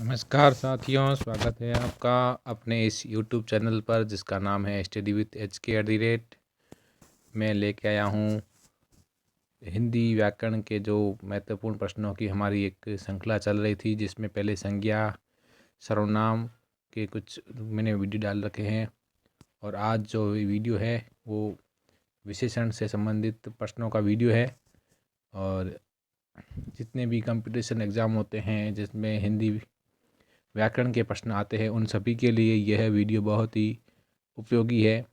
नमस्कार साथियों, स्वागत है आपका अपने इस YouTube चैनल पर जिसका नाम है स्टडी विथ HK। मैं लेके आया हूँ हिंदी व्याकरण के जो महत्वपूर्ण प्रश्नों की हमारी एक श्रृंखला चल रही थी, जिसमें पहले संज्ञा सर्वनाम के कुछ मैंने वीडियो डाल रखे हैं और आज जो वीडियो है वो विशेषण से संबंधित प्रश्नों का वीडियो है। और जितने भी कंपटीशन एग्ज़ाम होते हैं जिसमें हिंदी व्याकरण के प्रश्न आते हैं उन सभी के लिए यह वीडियो बहुत ही उपयोगी है।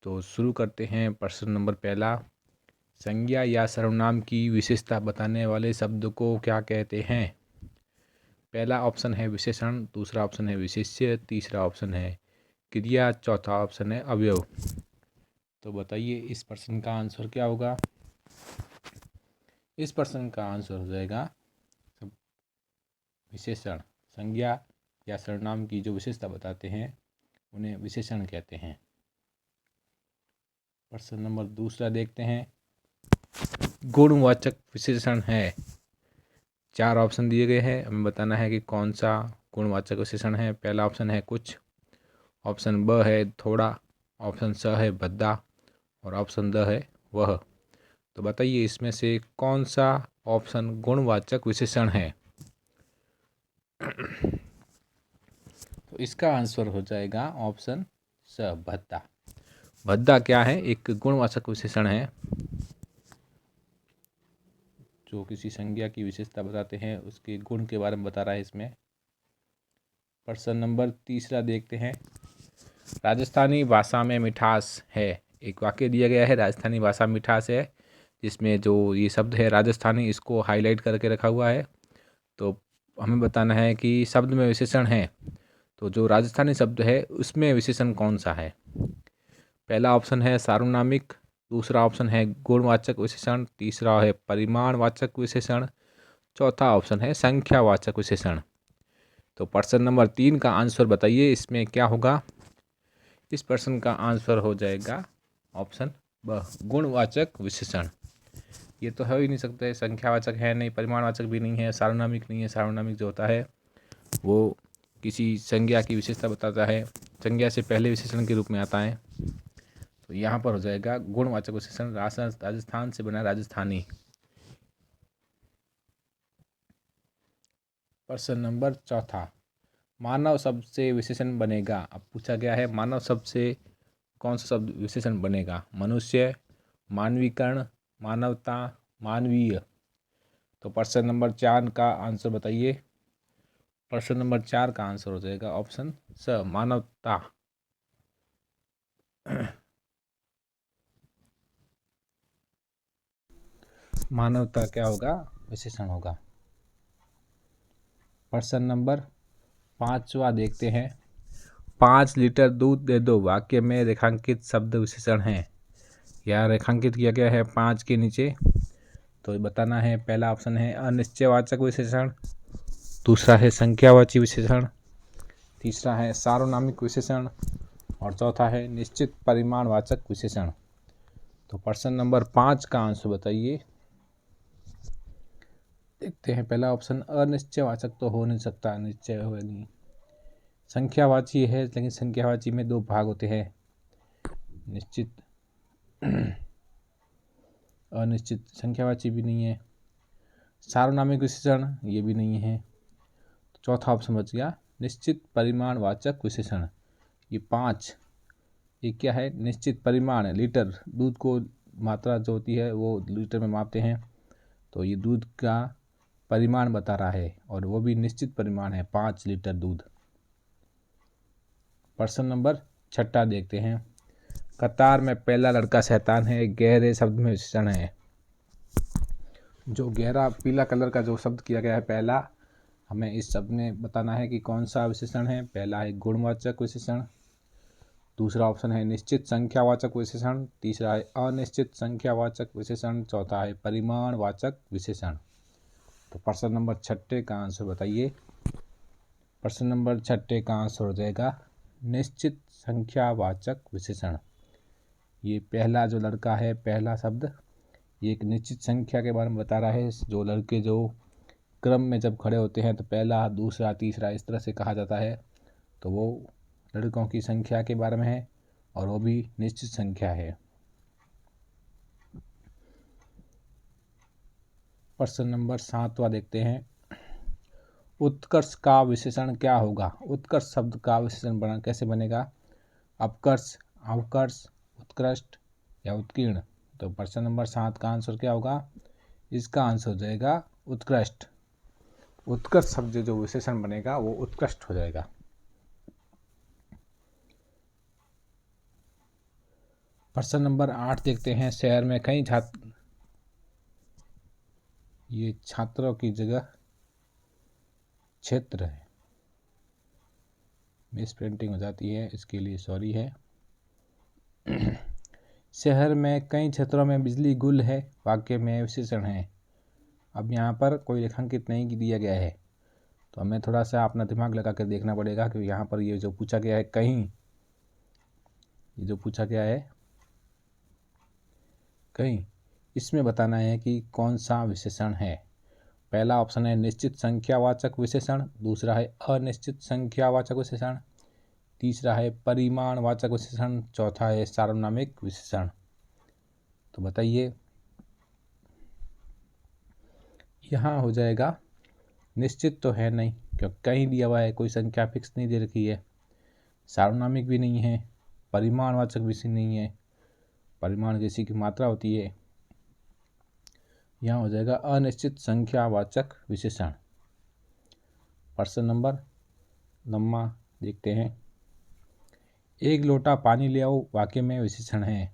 तो शुरू करते हैं। प्रश्न नंबर पहला, संज्ञा या सर्वनाम की विशेषता बताने वाले शब्द को क्या कहते हैं? पहला ऑप्शन है विशेषण, दूसरा ऑप्शन है विशेष्य, तीसरा ऑप्शन है क्रिया, चौथा ऑप्शन है अवयव। तो बताइए इस प्रश्न का आंसर क्या होगा? इस प्रश्न का आंसर हो जाएगा विशेषण। संज्ञा या सर्वनाम की जो विशेषता बताते हैं उन्हें विशेषण कहते हैं। प्रश्न नंबर दूसरा देखते हैं। गुणवाचक विशेषण है। 4 ऑप्शन दिए गए हैं, हमें बताना है कि कौन सा गुणवाचक विशेषण है। पहला ऑप्शन है कुछ, ऑप्शन ब है थोड़ा, ऑप्शन स है भद्दा और ऑप्शन द है वह। तो बताइए इसमें से कौन सा ऑप्शन गुणवाचक विशेषण है? तो इसका आंसर हो जाएगा ऑप्शन स भद्दा। भद्दा क्या है? एक गुणवाचक विशेषण है जो किसी संज्ञा की विशेषता बताते हैं, उसके गुण के बारे में बता रहा है इसमें। प्रश्न नंबर तीसरा देखते हैं। राजस्थानी भाषा में मिठास है। एक वाक्य दिया गया है राजस्थानी भाषा में मिठास है, जिसमें जो ये शब्द है राजस्थानी इसको हाईलाइट करके रखा हुआ है। तो हमें बताना है कि शब्द में विशेषण है, तो जो राजस्थानी शब्द है उसमें विशेषण कौन सा है? पहला ऑप्शन है सार्वनामिक, दूसरा ऑप्शन है गुणवाचक विशेषण, तीसरा है परिमाणवाचक विशेषण, चौथा ऑप्शन है संख्यावाचक विशेषण। तो प्रश्न नंबर 3 का आंसर बताइए इसमें क्या होगा? इस प्रश्न का आंसर हो जाएगा ऑप्शन ब, गुणवाचक विशेषण। ये तो हो ही नहीं सकता है, संख्यावाचक है नहीं, परिमाणवाचक भी नहीं है, सार्वनामिक नहीं है। सार्वनामिक जो होता है वो किसी संज्ञा की विशेषता बताता है, संज्ञा से पहले विशेषण के रूप में आता है। तो यहाँ पर हो जाएगा गुणवाचक विशेषण। राजस्थान से बना राजस्थानी। प्रश्न नंबर चौथा, मानव शब्द से विशेषण बनेगा। अब पूछा गया है मानव शब्द से कौन सा शब्द विशेषण बनेगा? मनुष्य, मानवीकरण, मानवता, मानवीय। तो प्रश्न नंबर 4 का आंसर बताइए। प्रश्न नंबर 4 का आंसर हो जाएगा ऑप्शन स, मानवता। मानवता क्या होगा? विशेषण होगा। प्रश्न नंबर 5वां देखते हैं। 5 लीटर दूध दे दो वाक्य में रेखांकित शब्द विशेषण है। यहाँ रेखांकित किया गया है 5 के नीचे। तो बताना है, पहला ऑप्शन है अनिश्चयवाचक विशेषण, दूसरा है संख्यावाची विशेषण, तीसरा है सार्वनामिक विशेषण और चौथा है निश्चित परिमाणवाचक विशेषण। तो प्रश्न नंबर 5 का आंसर बताइए। देखते हैं, पहला ऑप्शन अनिश्चयवाचक तो हो नहीं सकता, निश्चय हो नहीं। संख्यावाची है, लेकिन संख्यावाची में 2 भाग होते हैं, निश्चित अनिश्चित। संख्यावाची भी नहीं है। सार्वनामिक विशेषण ये भी नहीं है। तो चौथा ऑप्शन बच गया निश्चित परिमाणवाचक विशेषण। ये 5, ये क्या है? निश्चित परिमाण, लीटर, दूध को मात्रा जो होती है वो लीटर में मापते हैं, तो ये दूध का परिमाण बता रहा है और वो भी निश्चित परिमाण है 5 लीटर दूध। प्रश्न नंबर 6 देखते हैं। कतार में पहला लड़का शैतान है, गहरे शब्द में विशेषण है। जो गहरा पीला कलर का जो शब्द किया गया है पहला, हमें इस शब्द में बताना है कि कौन सा विशेषण है। पहला है गुणवाचक विशेषण, दूसरा ऑप्शन है निश्चित संख्यावाचक विशेषण, तीसरा है अनिश्चित संख्यावाचक विशेषण, चौथा है परिमाणवाचक विशेषण। तो प्रश्न नंबर 6 का आंसर बताइए। प्रश्न नंबर 6 का आंसर हो जाएगा निश्चित संख्यावाचक विशेषण। ये पहला जो लड़का है, पहला शब्द, ये एक निश्चित संख्या के बारे में बता रहा है। जो लड़के जो क्रम में जब खड़े होते हैं तो पहला, दूसरा, तीसरा इस तरह से कहा जाता है, तो वो लड़कों की संख्या के बारे में है और वो भी निश्चित संख्या है। प्रश्न नंबर 7वां देखते हैं। उत्कर्ष का विशेषण क्या होगा? उत्कर्ष शब्द का विशेषण कैसे बनेगा? अपकर्ष, अवकर्ष, उत्कृष्ट या उत्कीर्ण? तो प्रश्न नंबर 7 का आंसर क्या होगा? इसका आंसर हो जाएगा उत्कृष्ट। उत्कर्ष शब्द जो विशेषण बनेगा वो उत्कृष्ट हो जाएगा। प्रश्न नंबर 8 देखते हैं। शहर में कई छात्र, ये छात्रों की जगह क्षेत्र है, मिस प्रिंटिंग हो जाती है, इसके लिए सॉरी है। शहर में कई क्षेत्रों में बिजली गुल है, वाक्य में विशेषण है। अब यहाँ पर कोई रेखांकित नहीं दिया गया है, तो हमें थोड़ा सा अपना दिमाग लगा कर देखना पड़ेगा कि यहाँ पर ये जो पूछा गया है कहीं, ये जो पूछा गया है कहीं, इसमें बताना है कि कौन सा विशेषण है। पहला ऑप्शन है निश्चित संख्यावाचक विशेषण, दूसरा है अनिश्चित संख्यावाचक विशेषण, तीसरा है परिमाणवाचक विशेषण, चौथा है सार्वनामिक विशेषण। तो बताइए, यहाँ हो जाएगा निश्चित तो है नहीं, क्योंकि कहीं दिया हुआ है, कोई संख्या फिक्स नहीं दे रखी है। सार्वनामिक भी नहीं है, परिमाणवाचक भी नहीं है, परिमाण किसी की मात्रा होती है। यहाँ हो जाएगा अनिश्चित संख्यावाचक विशेषण। प्रश्न नंबर 9 देखते हैं। एक लोटा पानी ले आओ, वाक्य में विशेषण है।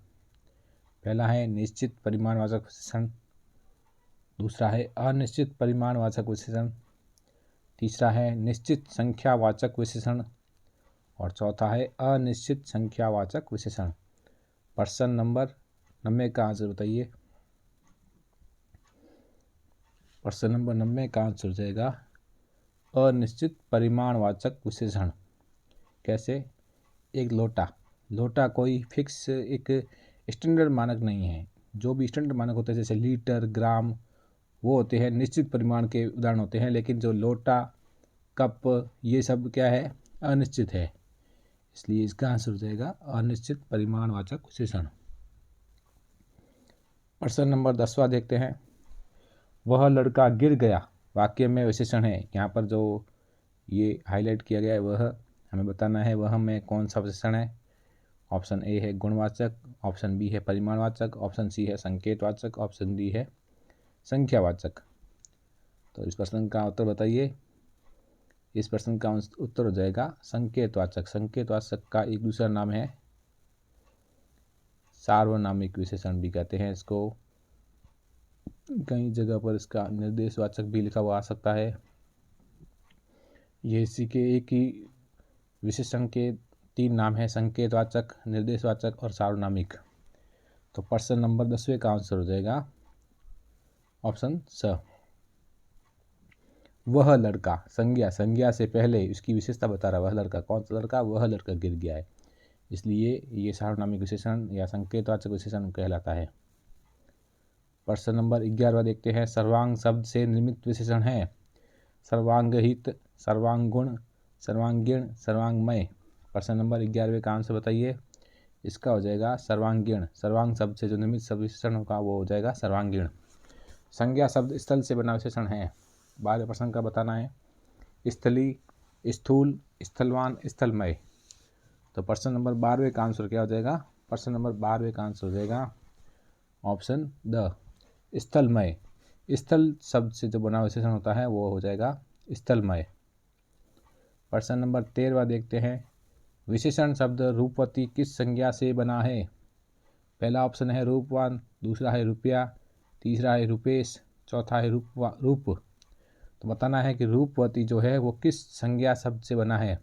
पहला है निश्चित परिमाणवाचक विशेषण, दूसरा है अनिश्चित परिमाणवाचक विशेषण, तीसरा है निश्चित संख्यावाचक विशेषण और चौथा है अनिश्चित संख्यावाचक विशेषण। प्रश्न नंबर 9 का आंसर बताइए। प्रश्न नंबर 9 का आंसर हो जाएगा अनिश्चित परिमाणवाचक विशेषण। कैसे? एक लोटा, लोटा कोई फिक्स एक स्टैंडर्ड मानक नहीं है। जो भी स्टैंडर्ड मानक होते हैं जैसे लीटर, ग्राम, वो होते हैं निश्चित परिमाण के उदाहरण होते हैं, लेकिन जो लोटा, कप, ये सब क्या है? अनिश्चित है। इसलिए इसका आंसर हो जाएगा अनिश्चित परिमाणवाचक विशेषण। प्रश्न नंबर 10वां देखते हैं। वह लड़का गिर गया, वाक्य में विशेषण है। यहाँ पर जो ये हाईलाइट किया गया है वह हमें बताना है वह में कौन सा विशेषण है। ऑप्शन ए है गुणवाचक, ऑप्शन बी है परिमाणवाचक, ऑप्शन सी है संकेतवाचक, ऑप्शन डी है संख्यावाचक। तो इस प्रश्न का उत्तर बताइए। इस प्रश्न का उत्तर हो जाएगा संकेतवाचक। संकेतवाचक का एक दूसरा नाम है सार्वनामिक विशेषण भी कहते हैं इसको। कई जगह पर इसका निर्देशवाचक भी लिखा हुआ आ सकता है। ये इसी के एक ही विशेषण के 3 नाम हैं, संकेतवाचक, निर्देशवाचक और सार्वनामिक। तो प्रश्न नंबर 10वें का आंसर हो जाएगा ऑप्शन स। वह लड़का, संज्ञा, संज्ञा से पहले इसकी विशेषता बता रहा है। वह लड़का, कौन सा लड़का? वह लड़का गिर गया है, इसलिए ये सार्वनामिक विशेषण या संकेतवाचक विशेषण कहलाता है। प्रश्न नंबर 11वां देखते हैं। सर्वांग शब्द से निर्मित विशेषण है। सर्वांगहित, सर्वांगुण, सर्वांगीण, सर्वांगमय। प्रश्न नंबर 11वें का आंसर बताइए। इसका हो जाएगा सर्वांगीण। सर्वांग शब्द से जो निर्मित शब्द विशेषण होगा वो हो जाएगा सर्वांगीण। संज्ञा शब्द स्थल से बना विशेषण है। 12वें प्रश्न का बताना है। स्थली, स्थूल, स्थलवान, स्थलमय। तो प्रश्न नंबर 12वें का आंसर क्या हो जाएगा? प्रश्न नंबर 12वें का आंसर हो जाएगा ऑप्शन द, स्थलमय। स्थल शब्द से जो बना विशेषण होता है वो हो जाएगा स्थलमय। प्रश्न नंबर 13वां देखते हैं। विशेषण शब्द रूपवती किस संज्ञा से बना है? पहला ऑप्शन है रूपवान, दूसरा है रुपया, तीसरा है रुपेश, चौथा है रूप। तो बताना है कि रूपवती जो है वो किस संज्ञा शब्द से बना है।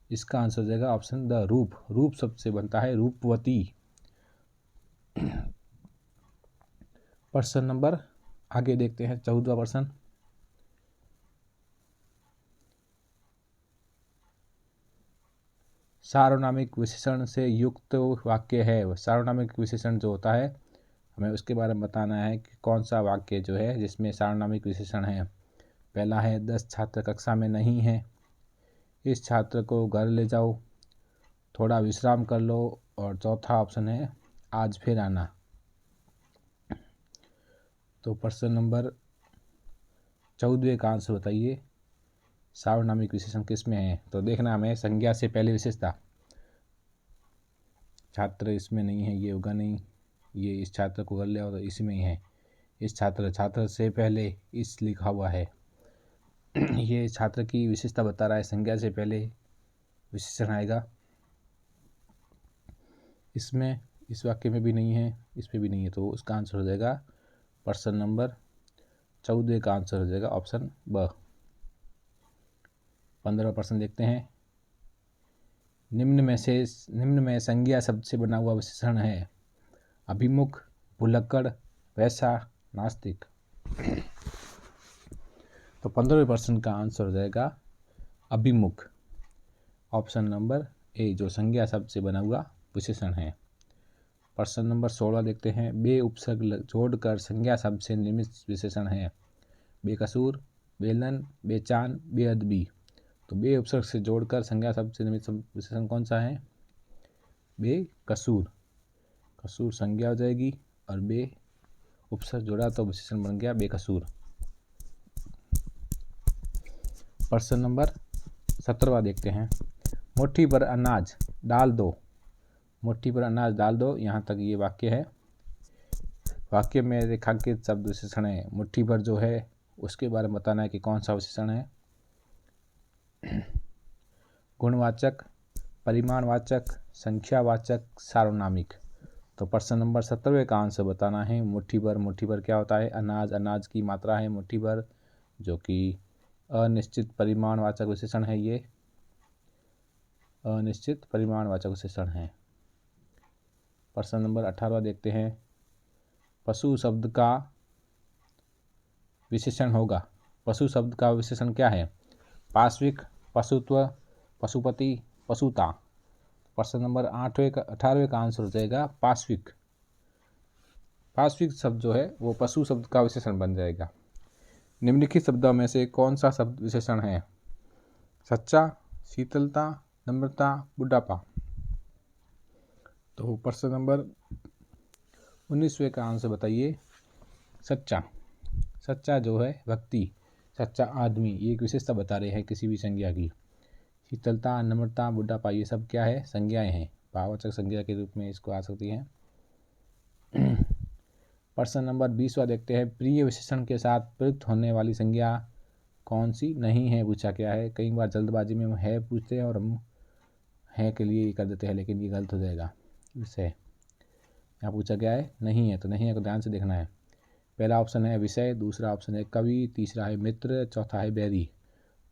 इसका आंसर हो जाएगा ऑप्शन द, रूप। रूप शब्द से बनता है रूपवती। प्रश्न नंबर आगे देखते हैं 14वां प्रश्न। सार्वनामिक विशेषण से युक्त वाक्य है। सार्वनामिक विशेषण जो होता है हमें उसके बारे में बताना है कि कौन सा वाक्य जो है जिसमें सार्वनामिक विशेषण है। पहला है 10 छात्र कक्षा में नहीं हैं, इस छात्र को घर ले जाओ, थोड़ा विश्राम कर लो, और चौथा ऑप्शन है आज फिर आना। तो प्रश्न नंबर 14 का आंसर बताइए, सार्वनामिक विशेषण किस में है। तो देखना हमें संज्ञा से पहले विशेषता, छात्र इसमें नहीं है, ये होगा नहीं, ये इस छात्र को कर लिया तो इसमें ही है, इस छात्र से पहले इस लिखा हुआ है। ये छात्र की विशेषता बता रहा है, संज्ञा से पहले विशेषण आएगा। इसमें इस वाक्य में भी नहीं है, इसमें भी नहीं है, तो उसका आंसर हो जाएगा प्रश्न नंबर 14 का आंसर हो जाएगा ऑप्शन ब। 15वां प्रश्न देखते हैं। निम्न में संज्ञा शब्द से बना हुआ विशेषण है, अभिमुख, भुलक्कड़, वैसा, नास्तिक। तो 15वें प्रश्न का आंसर हो जाएगा अभिमुख, ऑप्शन नंबर ए, जो संज्ञा शब्द से बना हुआ विशेषण है। प्रश्न नंबर 16 देखते हैं। बे उपसर्ग जोड़कर संज्ञा शब्द से निर्मित विशेषण है, बेकसूर, बेलन, बेचान, बेअदबी। तो बे उपसर्ग से जोड़कर संज्ञा शब्द से निर्मित विशेषण कौन सा है, बेकसूर। कसूर संज्ञा हो जाएगी और बे उपसर्ग जोड़ा तो विशेषण बन गया बेकसूर। प्रश्न नंबर 17वां देखते हैं। मुट्ठी पर अनाज डाल दो, मुट्ठी पर अनाज डाल दो, यहाँ तक ये वाक्य है। वाक्य में रेखांकित शब्द विशेषण है, मुट्ठी पर जो है उसके बारे में बताना है कि कौन सा विशेषण है। गुणवाचक, परिमाणवाचक, संख्यावाचक, सार्वनामिक। तो प्रश्न नंबर 17वें का आंसर बताना है मुट्ठी पर क्या होता है, अनाज, अनाज की मात्रा है मुट्ठी पर, जो कि अनिश्चित परिमाणवाचक विशेषण है, ये अनिश्चित परिमाणवाचक विशेषण है। प्रश्न नंबर 18वां देखते हैं। पशु शब्द का विशेषण होगा, पशु शब्द का विशेषण क्या है, पाश्विक, पशुत्व, पशुपति, पशुता। प्रश्न नंबर 18वें का आंसर हो जाएगा पाश्विक। पाश्विक शब्द जो है वो पशु शब्द का विशेषण बन जाएगा। निम्नलिखित शब्दों में से कौन सा शब्द विशेषण है, सच्चा, शीतलता, नम्रता, बुढ़ापा। तो प्रश्न नंबर 19वें का आंसर बताइए, सच्चा। सच्चा जो है व्यक्ति, सच्चा आदमी, ये एक विशेषता बता रहे हैं किसी भी संज्ञा की। शीतलता, नम्रता, बुढ़ापा, ये सब क्या है, संज्ञाएं हैं, भाववाचक संज्ञा के रूप में इसको आ सकती हैं। प्रश्न नंबर 20वां देखते हैं। प्रिय विशेषण के साथ प्रयुक्त होने वाली संज्ञा कौन सी नहीं है, पूछा क्या है। कई बार जल्दबाजी में हम है पूछते हैं और हम है के लिए कर देते हैं, लेकिन ये गलत हो जाएगा। विषय यहाँ पूछा गया है नहीं है, तो नहीं है को ध्यान से देखना है। पहला ऑप्शन है विषय, दूसरा ऑप्शन है कवि, तीसरा है मित्र, चौथा है बैरी।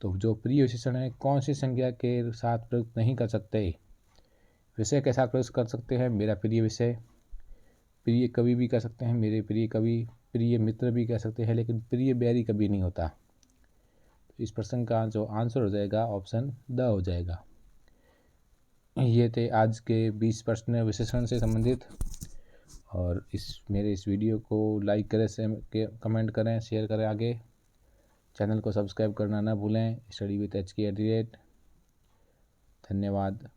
तो जो प्रिय विशेषण है कौन सी संज्ञा के साथ प्रयुक्त नहीं कर सकते, विषय के साथ प्रयुक्त कर सकते हैं, मेरा प्रिय विषय। प्रिय कवि भी कह सकते हैं, मेरे प्रिय कवि। प्रिय मित्र भी कह सकते हैं, लेकिन प्रिय बैरी कभी नहीं होता। इस प्रश्न का जो आंसर हो जाएगा ऑप्शन द हो जाएगा। ये थे आज के 20 प्रश्न विशेषण से संबंधित। और मेरे इस वीडियो को लाइक करें, कमेंट करें, शेयर करें आगे। चैनल को सब्सक्राइब करना ना भूलें। स्टडी विद HK @ धन्यवाद।